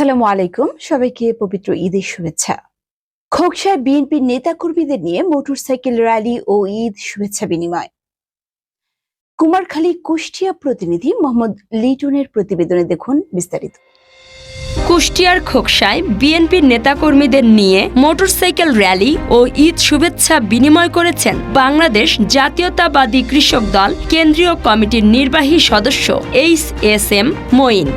আসসালামু আলাইকুম, সবাইকে পবিত্র ঈদের শুভেচ্ছা। খোকসায় বিএনপির নেতাকর্মীদের নিয়ে মোটরসাইকেল র্যালি ও ঈদ শুভেচ্ছা বিনিময়। কুমারখালী কুষ্টিয়া প্রতিনিধি মোহাম্মদ লিটনের প্রতিবেদনে দেখুন বিস্তারিত। কুষ্টিয়ার খোকসায় বিএনপির নেতাকর্মীদের নিয়ে মোটরসাইকেল র্যালি ও ঈদ শুভেচ্ছা বিনিময় করেছেন বাংলাদেশ জাতীয়তাবাদী কৃষক দল কেন্দ্রীয় কমিটির নির্বাহী সদস্য এইচ.এস.এম. মঈন।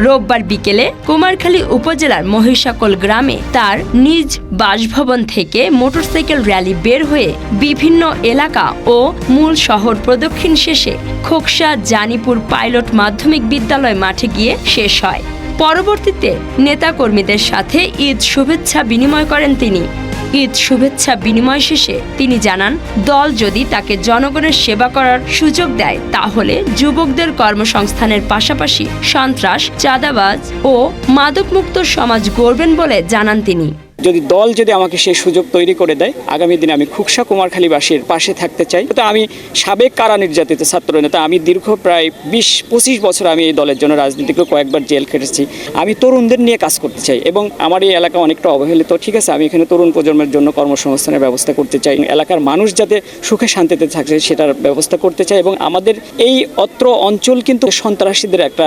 রোববার বিকেলে কুমারখালী উপজেলার মহিষাকল গ্রামে তার নিজ বাসভবন থেকে মোটরসাইকেল র্যালি বের হয়ে বিভিন্ন এলাকা ও মূল শহর প্রদক্ষিণ শেষে খোকসা জানিপুর পাইলট মাধ্যমিক বিদ্যালয় মাঠে গিয়ে শেষ হয়। পরবর্তীতে নেতাকর্মীদের সাথে ঈদ শুভেচ্ছা বিনিময় করেন তিনি। ঈদ শুভেচ্ছা বিনিময় শেষে তিনি জানান, দল যদি তাকে জনগণের সেবা করার সুযোগ দেয় তাহলে যুবকদের কর্মসংস্থানের পাশাপাশি সন্ত্রাস, চাঁদাবাজ ও মাদকমুক্ত সমাজ গড়বেন বলে জানান তিনি। যদি দল আমাকে সেই সুযোগ তৈরি করে দেয়, আগামী দিনে আমি খোকসা কুমারখালীবাসীর পাশে থাকতে চাই। তো আমি সাবেক কারা নির্যাতিত ছাত্র নেতা, আমি দীর্ঘ প্রায় 20-25 বছর আমি এই দলের জন্য রাজনীতিকে কয়েকবার জেল খেটেছি। আমি তরুণদের নিয়ে কাজ করতে চাই এবং আমার এই এলাকা অনেকটা অবহেলিত, ঠিক আছে। আমি এখানে তরুণ প্রজন্মের জন্য কর্মসংস্থানের ব্যবস্থা করতে চাই, এলাকার মানুষ যাতে সুখে শান্তিতে থাকে সেটার ব্যবস্থা করতে চাই। এবং আমাদের এই অত্র অঞ্চল কিন্তু সন্ত্রাসীদের একটা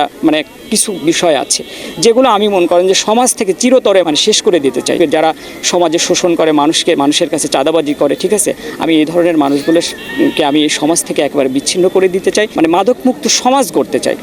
কিছু বিষয় আছে যেগুলো আমি মনে করেন যে সমাজ থেকে চিরতরে শেষ করে দিতে চাই। যারা সমাজে শোষণ করে, মানুষের কাছে চাঁদাবাজি করে, ঠিক আছে, আমি এই ধরনের মানুষগুলোকে আমি এই সমাজ থেকে একেবারে বিচ্ছিন্ন করে দিতে চাই, মাদকমুক্ত সমাজ গড়তে চাই।